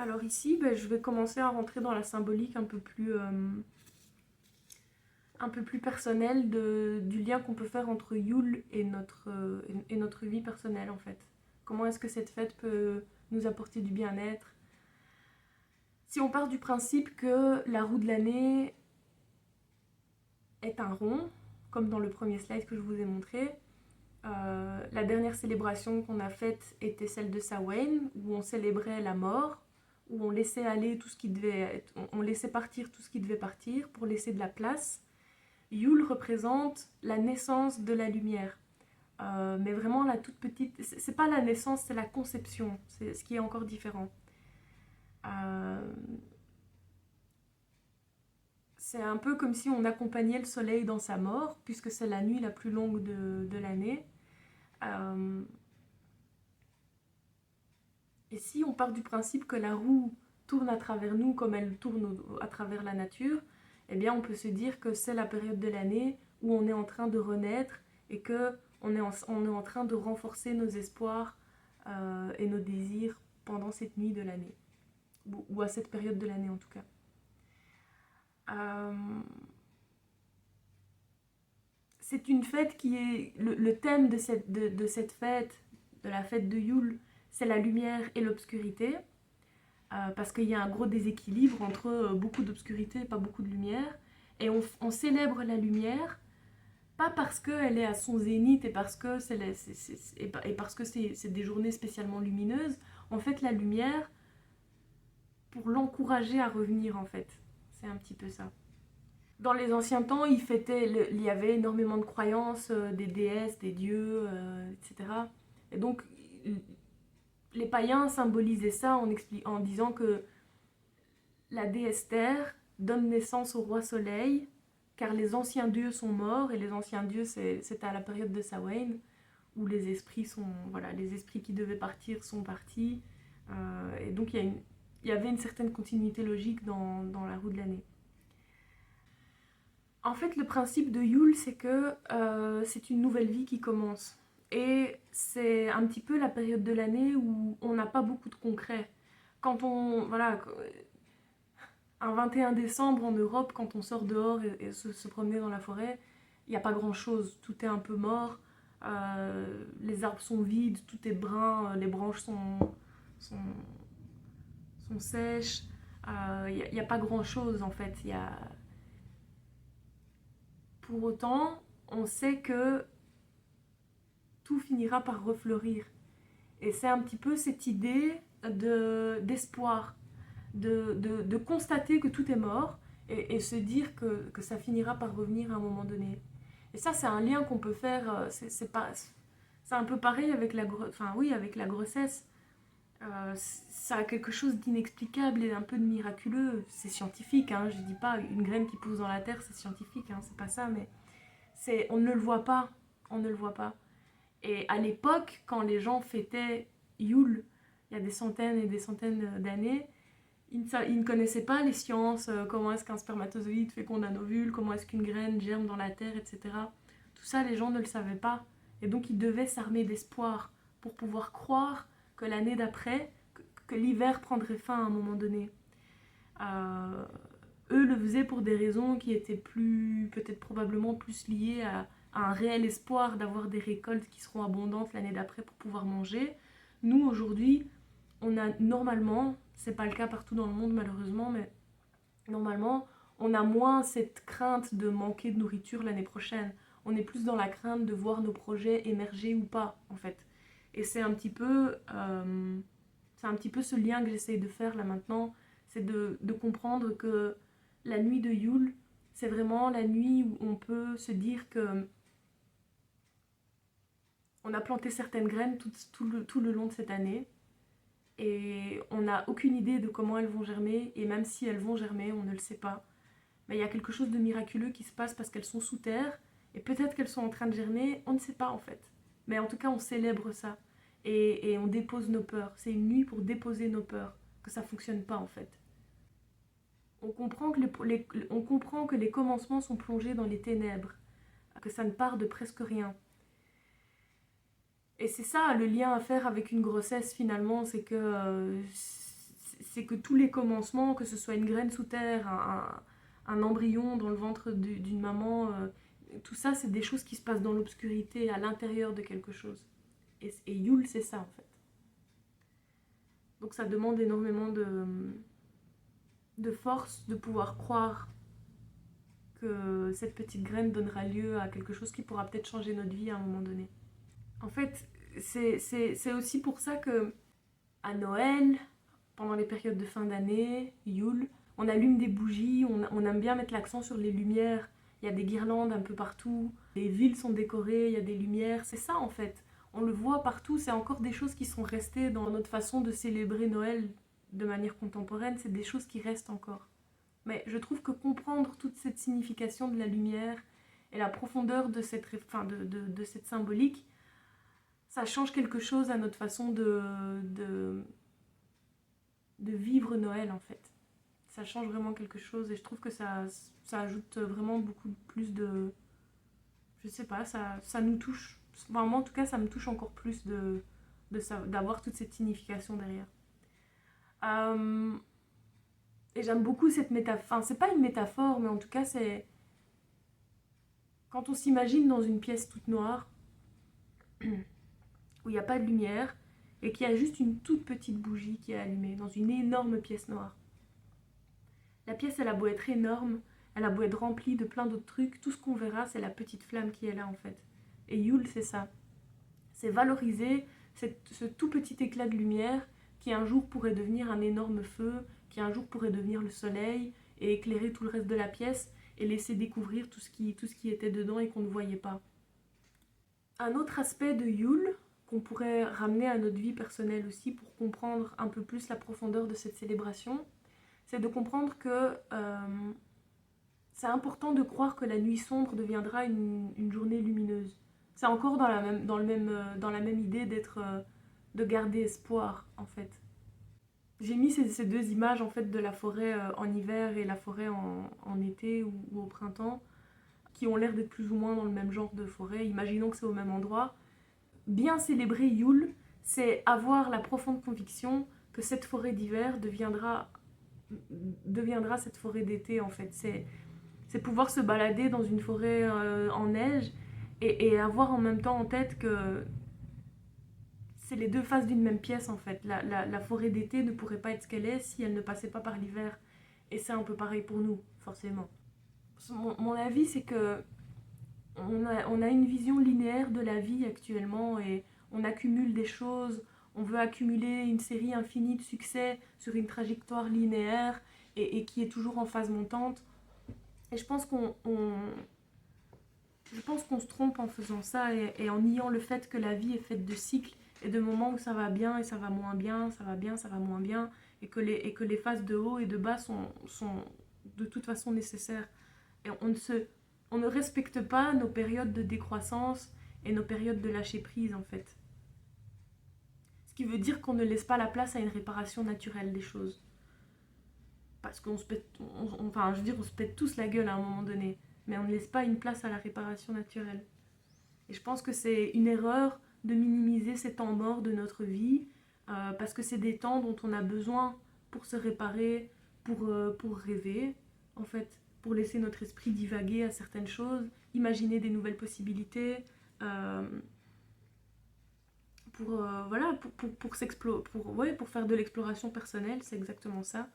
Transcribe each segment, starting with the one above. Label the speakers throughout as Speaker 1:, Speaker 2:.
Speaker 1: Alors ici, je vais commencer à rentrer dans la symbolique un peu plus personnelle du lien qu'on peut faire entre Yule et notre vie personnelle en fait. Comment est-ce que cette fête peut nous apporter du bien-être? Si on part du principe que la roue de l'année est un rond, comme dans le premier slide que je vous ai montré, la dernière célébration qu'on a faite était celle de Samhain, où on célébrait la mort, où on laissait aller tout ce qui devait être, on laissait partir tout ce qui devait partir pour laisser de la place. Yule représente la naissance de la lumière. Mais vraiment la toute petite, c'est pas la naissance, c'est la conception, c'est ce qui est encore différent. Euh, c'est un peu comme si on accompagnait le soleil dans sa mort, puisque c'est la nuit la plus longue de l'année. Euh, et si on part du principe que la roue tourne à travers nous comme elle tourne à travers la nature, eh bien on peut se dire que c'est la période de l'année où on est en train de renaître et que on est en train de renforcer nos espoirs et nos désirs pendant cette nuit de l'année, ou à cette période de l'année en tout cas. Euh, c'est une fête qui est... Le thème de cette fête, de la fête de Yule, c'est la lumière et l'obscurité, parce qu'il y a un gros déséquilibre entre beaucoup d'obscurité et pas beaucoup de lumière. Et on célèbre la lumière, pas parce qu'elle est à son zénith et parce que c'est des journées spécialement lumineuses. On fait la lumière pour l'encourager à revenir en fait. C'est un petit peu ça. Dans les anciens temps, il y avait énormément de croyances, des déesses, des dieux, etc. Et donc, les païens symbolisaient ça en disant que la déesse Terre donne naissance au roi Soleil, car les anciens dieux sont morts, et les anciens dieux, c'est à la période de Samhain, où les esprits sont, voilà, les esprits qui devaient partir sont partis, et donc il y avait une certaine continuité logique dans la roue de l'année. En fait, le principe de Yule, c'est que c'est une nouvelle vie qui commence. Et c'est un petit peu la période de l'année où on n'a pas beaucoup de concret. Quand on, voilà, un 21 décembre en Europe, quand on sort dehors et se promener dans la forêt, il n'y a pas grand-chose. Tout est un peu mort, les arbres sont vides, tout est brun, les branches sont, sont sèches. Il n'y a pas grand-chose en fait. Pour autant, on sait que tout finira par refleurir. Et c'est un petit peu cette idée d'espoir, de constater que tout est mort et se dire que ça finira par revenir à un moment donné. Et ça, c'est un lien qu'on peut faire. C'est un peu pareil avec avec la grossesse. Ça a quelque chose d'inexplicable et un peu de miraculeux. C'est scientifique, hein, je dis pas une graine qui pousse dans la terre, c'est scientifique, hein, c'est pas ça, mais on ne le voit pas. On ne le voit pas. Et à l'époque, quand les gens fêtaient Yule, il y a des centaines et des centaines d'années, ils ne connaissaient pas les sciences, comment est-ce qu'un spermatozoïde féconde un ovule, comment est-ce qu'une graine germe dans la terre, etc. Tout ça, les gens ne le savaient pas. Et donc, ils devaient s'armer d'espoir pour pouvoir croire que l'année d'après, que l'hiver prendrait fin à un moment donné. Euh, Eux le faisaient pour des raisons qui étaient peut-être probablement plus liées à un réel espoir d'avoir des récoltes qui seront abondantes l'année d'après pour pouvoir manger. Nous, aujourd'hui, on a normalement, c'est pas le cas partout dans le monde malheureusement, mais normalement, on a moins cette crainte de manquer de nourriture l'année prochaine. On est plus dans la crainte de voir nos projets émerger ou pas, en fait. Et c'est un petit peu ce lien que j'essaye de faire là maintenant, c'est de comprendre que la nuit de Yule, c'est vraiment la nuit où on peut se dire que on a planté certaines graines tout le long de cette année et on n'a aucune idée de comment elles vont germer et même si elles vont germer, on ne le sait pas. Mais il y a quelque chose de miraculeux qui se passe parce qu'elles sont sous terre et peut-être qu'elles sont en train de germer, on ne sait pas en fait. Mais en tout cas, on célèbre ça et on dépose nos peurs. C'est une nuit pour déposer nos peurs, que ça fonctionne pas en fait. On comprend que les commencements sont plongés dans les ténèbres, que ça ne part de presque rien. Et c'est ça le lien à faire avec une grossesse finalement, c'est que c'est que tous les commencements, que ce soit une graine sous terre, un embryon dans le ventre d'une maman, tout ça, c'est des choses qui se passent dans l'obscurité, à l'intérieur de quelque chose. Et Yule, c'est ça, en fait. Donc ça demande énormément de force de pouvoir croire que cette petite graine donnera lieu à quelque chose qui pourra peut-être changer notre vie à un moment donné. En fait, c'est aussi pour ça que à Noël, pendant les périodes de fin d'année, Yule, on allume des bougies, on aime bien mettre l'accent sur les lumières. Il y a des guirlandes un peu partout, les villes sont décorées, il y a des lumières. C'est ça en fait. On le voit partout, c'est encore des choses qui sont restées dans notre façon de célébrer Noël de manière contemporaine, c'est des choses qui restent encore. Mais je trouve que comprendre toute cette signification de la lumière et la profondeur de cette, de cette symbolique, ça change quelque chose à notre façon de vivre Noël en fait. Ça change vraiment quelque chose et je trouve que ça ajoute vraiment beaucoup plus de... Je sais pas, ça nous touche. Enfin, moi en tout cas, ça me touche encore plus d'avoir toute cette signification derrière. Et j'aime beaucoup cette métaphore. Enfin, c'est pas une métaphore, mais en tout cas, c'est... Quand on s'imagine dans une pièce toute noire, où il n'y a pas de lumière, et qu'il y a juste une toute petite bougie qui est allumée dans une énorme pièce noire. La pièce, elle a beau être énorme, elle a beau être remplie de plein d'autres trucs, tout ce qu'on verra, c'est la petite flamme qui est là en fait. Et Yule, c'est ça. C'est valoriser ce tout petit éclat de lumière qui un jour pourrait devenir un énorme feu, qui un jour pourrait devenir le soleil et éclairer tout le reste de la pièce et laisser découvrir tout ce qui était dedans et qu'on ne voyait pas. Un autre aspect de Yule qu'on pourrait ramener à notre vie personnelle aussi pour comprendre un peu plus la profondeur de cette célébration, c'est de comprendre que c'est important de croire que la nuit sombre deviendra une journée lumineuse. C'est encore dans la même idée de garder espoir en fait. J'ai mis ces deux images en fait de la forêt en hiver et la forêt en été ou au printemps qui ont l'air d'être plus ou moins dans le même genre de forêt. Imaginons que c'est au même endroit. Bien célébrer Yule, c'est avoir la profonde conviction que cette forêt d'hiver deviendra cette forêt d'été en fait. C'est pouvoir se balader dans une forêt en neige et avoir en même temps en tête que c'est les deux faces d'une même pièce en fait. La forêt d'été ne pourrait pas être ce qu'elle est si elle ne passait pas par l'hiver. Et c'est un peu pareil pour nous, forcément. Mon avis, c'est que on a une vision linéaire de la vie actuellement et on accumule des choses, on veut accumuler une série infinie de succès sur une trajectoire linéaire et qui est toujours en phase montante. Et je pense qu'on se trompe en faisant ça et en niant le fait que la vie est faite de cycles et de moments où ça va bien et ça va moins bien, ça va bien, ça va moins bien, et que les phases de haut et de bas sont de toute façon nécessaires. Et on ne respecte pas nos périodes de décroissance et nos périodes de lâcher prise en fait. Ce qui veut dire qu'on ne laisse pas la place à une réparation naturelle des choses. Parce qu'on se pète, enfin, je veux dire, on se pète tous la gueule à un moment donné, mais on ne laisse pas une place à la réparation naturelle. Et je pense que c'est une erreur de minimiser ces temps morts de notre vie, parce que c'est des temps dont on a besoin pour se réparer, pour rêver, en fait, pour laisser notre esprit divaguer à certaines choses, imaginer des nouvelles possibilités, voilà, pour faire de l'exploration personnelle, c'est exactement ça.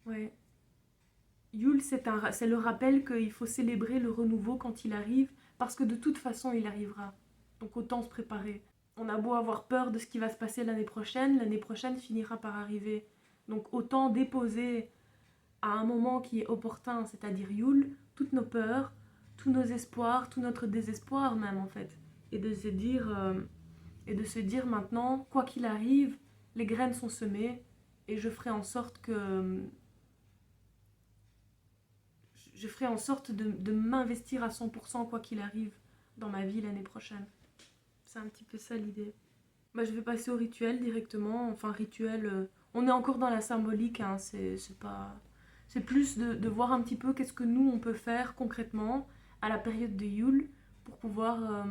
Speaker 1: Ouais. Yule, c'est le rappel qu'il faut célébrer le renouveau quand il arrive, parce que de toute façon, il arrivera. Donc autant se préparer. On a beau avoir peur de ce qui va se passer l'année prochaine finira par arriver. Donc autant déposer à un moment qui est opportun, c'est-à-dire Yule, toutes nos peurs, tous nos espoirs, tout notre désespoir même en fait. Et de se dire maintenant, quoi qu'il arrive, les graines sont semées et je ferai en sorte de m'investir à 100% quoi qu'il arrive dans ma vie l'année prochaine. C'est un petit peu ça l'idée. Bah, je vais passer au rituel directement. Enfin, rituel, on est encore dans la symbolique, hein, c'est pas... C'est plus de voir un petit peu qu'est-ce que nous, on peut faire concrètement à la période de Yule pour pouvoir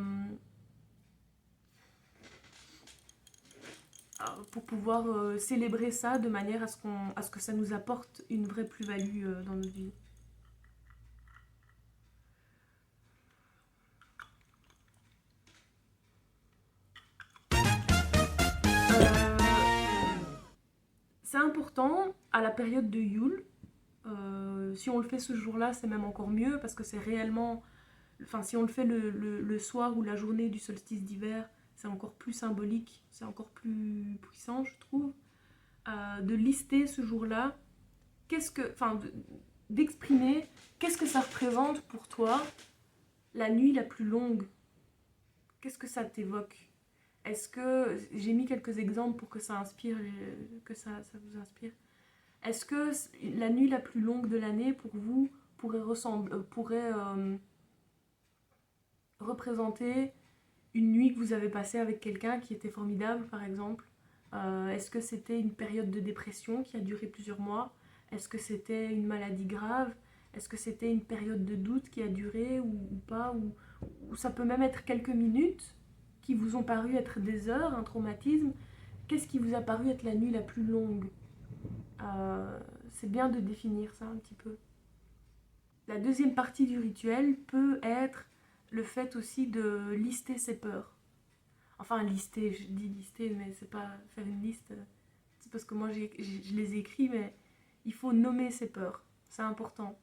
Speaker 1: pour pouvoir célébrer ça de manière à ce que ça nous apporte une vraie plus-value dans notre vie. C'est important à la période de Yule. Si on le fait ce jour-là, c'est même encore mieux parce que c'est réellement. Enfin, si on le fait le soir ou la journée du solstice d'hiver, c'est encore plus symbolique, c'est encore plus puissant, je trouve. De lister ce jour-là, d'exprimer qu'est-ce que ça représente pour toi la nuit la plus longue. Qu'est-ce que ça t'évoque? Est-ce que j'ai mis quelques exemples pour que ça inspire, ça vous inspire? Est-ce que la nuit la plus longue de l'année pour vous pourrait représenter une nuit que vous avez passée avec quelqu'un qui était formidable, par exemple? Est-ce que c'était une période de dépression qui a duré plusieurs mois? Est-ce que c'était une maladie grave? Est-ce que c'était une période de doute qui a duré ou pas? Ou ça peut même être quelques minutes qui vous ont paru être des heures, un traumatisme. Qu'est-ce qui vous a paru être la nuit la plus longue? C'est bien de définir ça un petit peu. La deuxième partie du rituel peut être le fait aussi de lister ses peurs. Enfin, lister, je dis lister, mais c'est pas faire une liste. C'est parce que moi, je les ai écrits, mais il faut nommer ses peurs. C'est important.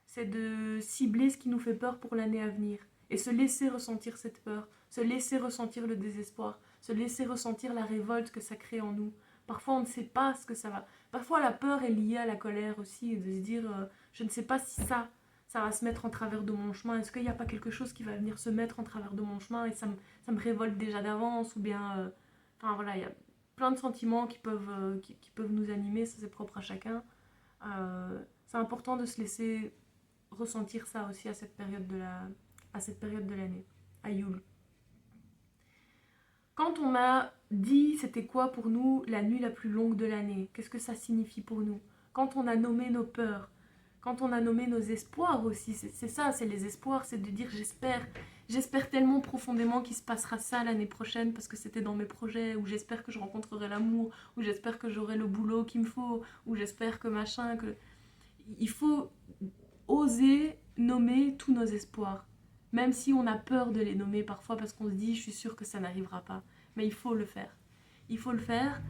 Speaker 1: C'est de cibler ce qui nous fait peur pour l'année à venir. Et se laisser ressentir cette peur. Se laisser ressentir le désespoir. Se laisser ressentir la révolte que ça crée en nous. Parfois, on ne sait pas ce que ça va. Parfois, la peur est liée à la colère aussi. Et de se dire, je ne sais pas si ça va se mettre en travers de mon chemin. Est-ce qu'il n'y a pas quelque chose qui va venir se mettre en travers de mon chemin et ça me révolte déjà d'avance? Ou bien, enfin voilà, il y a plein de sentiments qui peuvent nous animer. Ça, c'est propre à chacun. C'est important de se laisser ressentir ça aussi à cette période de l'année, à Yule. Quand on a dit c'était quoi pour nous la nuit la plus longue de l'année, qu'est-ce que ça signifie pour nous? Quand on a nommé nos peurs, quand on a nommé nos espoirs aussi, c'est ça, c'est les espoirs, c'est de dire j'espère tellement profondément qu'il se passera ça l'année prochaine parce que c'était dans mes projets, ou j'espère que je rencontrerai l'amour, ou j'espère que j'aurai le boulot qu'il me faut, ou j'espère que machin, que... Il faut oser nommer tous nos espoirs. Même si on a peur de les nommer parfois parce qu'on se dit je suis sûre que ça n'arrivera pas. Mais il faut le faire. Il faut le faire.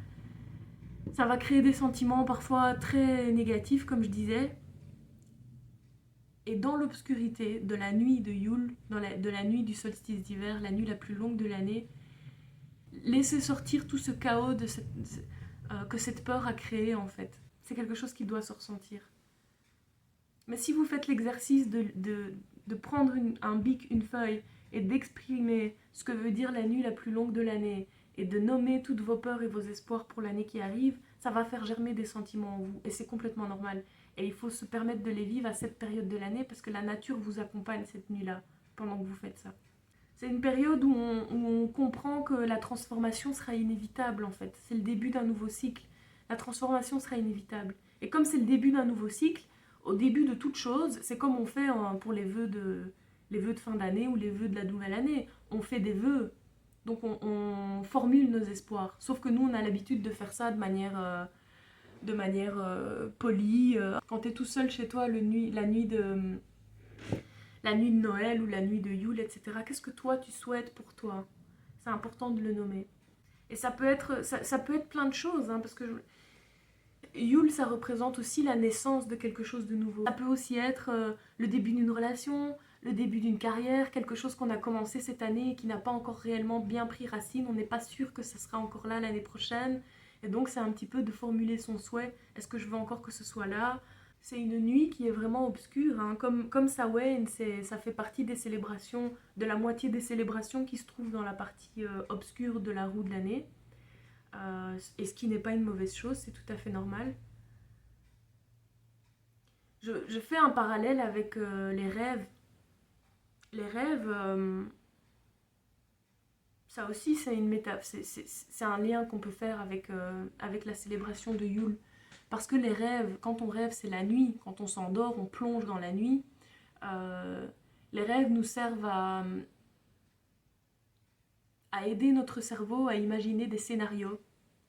Speaker 1: Ça va créer des sentiments parfois très négatifs, comme je disais. Et dans l'obscurité de la nuit de Yule, de la nuit du solstice d'hiver, la nuit la plus longue de l'année, laisser sortir tout ce chaos que cette peur a créé en fait. C'est quelque chose qui doit se ressentir. Mais si vous faites l'exercice de prendre un bic, une feuille, et d'exprimer ce que veut dire la nuit la plus longue de l'année, et de nommer toutes vos peurs et vos espoirs pour l'année qui arrive, ça va faire germer des sentiments en vous. Et c'est complètement normal. Et il faut se permettre de les vivre à cette période de l'année, parce que la nature vous accompagne cette nuit-là, pendant que vous faites ça. C'est une période où on comprend que la transformation sera inévitable, en fait. C'est le début d'un nouveau cycle. La transformation sera inévitable. Et comme c'est le début d'un nouveau cycle, au début de toute chose, c'est comme on fait pour les vœux de fin d'année ou les vœux de la nouvelle année. On fait des vœux, donc on formule nos espoirs. Sauf que nous, on a l'habitude de faire ça de manière polie. Quand tu es tout seul chez toi la nuit de Noël ou la nuit de Yule, etc. Qu'est-ce que toi, tu souhaites pour toi? C'est important de le nommer. Et ça peut être plein de choses, hein, parce que Yule, ça représente aussi la naissance de quelque chose de nouveau. Ça peut aussi être le début d'une relation, le début d'une carrière, quelque chose qu'on a commencé cette année et qui n'a pas encore réellement bien pris racine. On n'est pas sûr que ça sera encore là l'année prochaine. Et donc, c'est un petit peu de formuler son souhait. Est-ce que je veux encore que ce soit là? C'est une nuit qui est vraiment obscure, hein. Comme Samhain, ça fait partie des célébrations, de la moitié des célébrations qui se trouvent dans la partie obscure de la roue de l'année. Et ce qui n'est pas une mauvaise chose, c'est tout à fait normal. Je fais un parallèle avec les rêves. Les rêves, ça aussi c'est une c'est un lien qu'on peut faire avec la célébration de Yule. Parce que les rêves, quand on rêve, c'est la nuit. Quand on s'endort, on plonge dans la nuit. Les rêves nous servent à aider notre cerveau à imaginer des scénarios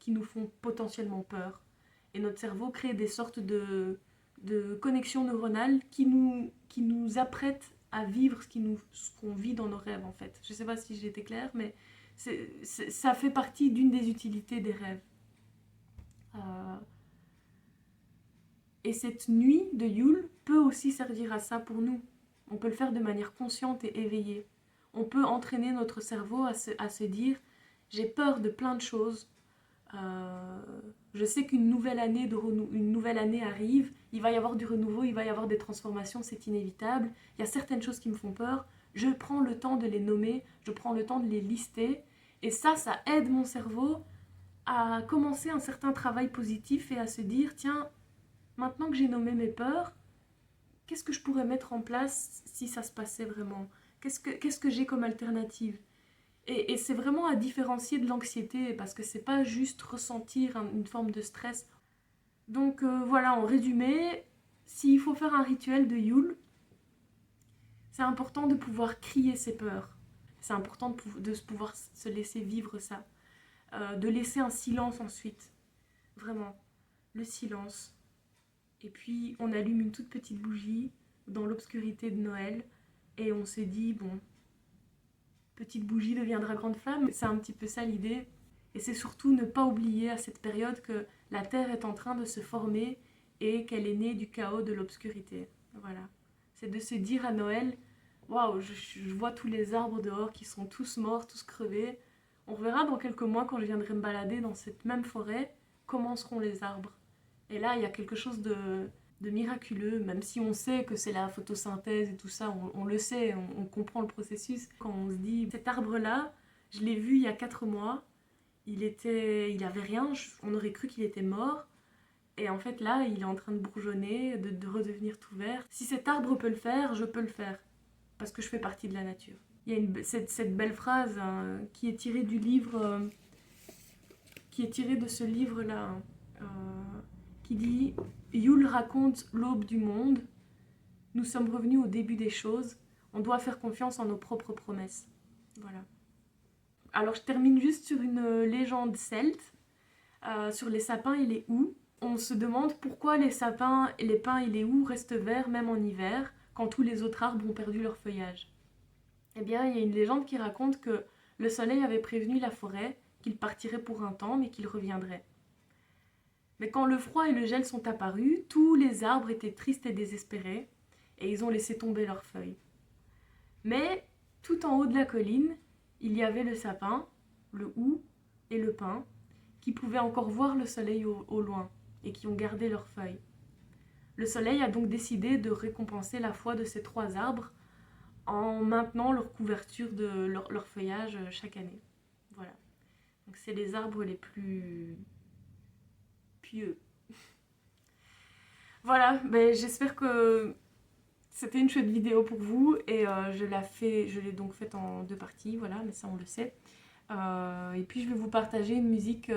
Speaker 1: qui nous font potentiellement peur. Et notre cerveau crée des sortes de connexions neuronales qui nous apprêtent à vivre ce qu'on vit dans nos rêves en fait. Je ne sais pas si j'ai été claire, mais ça fait partie d'une des utilités des rêves. Et cette nuit de Yule peut aussi servir à ça pour nous. On peut le faire de manière consciente et éveillée. On peut entraîner notre cerveau à se dire « j'ai peur de plein de choses, je sais qu'une nouvelle année arrive, il va y avoir du renouveau, il va y avoir des transformations, c'est inévitable. Il y a certaines choses qui me font peur, je prends le temps de les nommer, je prends le temps de les lister. Et ça aide mon cerveau à commencer un certain travail positif et à se dire, tiens, maintenant que j'ai nommé mes peurs, qu'est-ce que je pourrais mettre en place si ça se passait vraiment ? Qu'est-ce que j'ai comme alternative ? Et c'est vraiment à différencier de l'anxiété, parce que c'est pas juste ressentir une forme de stress. Donc voilà, en résumé, s'il faut faire un rituel de Yule, c'est important de pouvoir crier ses peurs. C'est important de pouvoir se laisser vivre ça. De laisser un silence ensuite. Vraiment, le silence. Et puis on allume une toute petite bougie dans l'obscurité de Noël et on se dit, bon, petite bougie deviendra grande flamme. C'est un petit peu ça l'idée. Et c'est surtout ne pas oublier à cette période que la Terre est en train de se former et qu'elle est née du chaos de l'obscurité. Voilà. C'est de se dire à Noël, waouh, je vois tous les arbres dehors qui sont tous morts, tous crevés. On verra dans quelques mois, quand je viendrai me balader dans cette même forêt, comment seront les arbres. Et là, il y a quelque chose de miraculeux, même si on sait que c'est la photosynthèse et tout ça, on le sait, on comprend le processus. Quand on se dit, cet arbre-là, je l'ai vu il y a 4 mois, il avait rien, on aurait cru qu'il était mort, et en fait là, il est en train de bourgeonner, de redevenir tout vert. Si cet arbre peut le faire, je peux le faire, parce que je fais partie de la nature. Il y a cette belle phrase qui est tirée du livre, qui est tirée de ce livre-là, qui dit « Yule raconte l'aube du monde, nous sommes revenus au début des choses, on doit faire confiance en nos propres promesses. » Voilà. Alors je termine juste sur une légende celte, sur les sapins et les houx. On se demande pourquoi les sapins, les pins et les houx restent verts même en hiver, quand tous les autres arbres ont perdu leur feuillage. Eh bien, il y a une légende qui raconte que le soleil avait prévenu la forêt qu'il partirait pour un temps, mais qu'il reviendrait. Mais quand le froid et le gel sont apparus, tous les arbres étaient tristes et désespérés, et ils ont laissé tomber leurs feuilles. Mais, tout en haut de la colline, il y avait le sapin, le houx et le pin, qui pouvaient encore voir le soleil au loin, et qui ont gardé leurs feuilles. Le soleil a donc décidé de récompenser la foi de ces 3 arbres en maintenant leur couverture de leur feuillage chaque année. Voilà. Donc c'est les arbres les plus pieux. Voilà, j'espère que c'était une chouette vidéo pour vous et je l'ai donc faite en 2 parties, voilà, mais ça on le sait. Et puis je vais vous partager une musique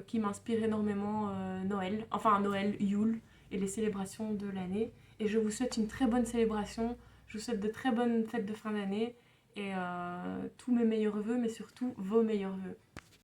Speaker 1: qui m'inspire énormément Noël, enfin Noël, Yule et les célébrations de l'année. Et je vous souhaite une très bonne célébration, je vous souhaite de très bonnes fêtes de fin d'année et tous mes meilleurs vœux, mais surtout vos meilleurs vœux.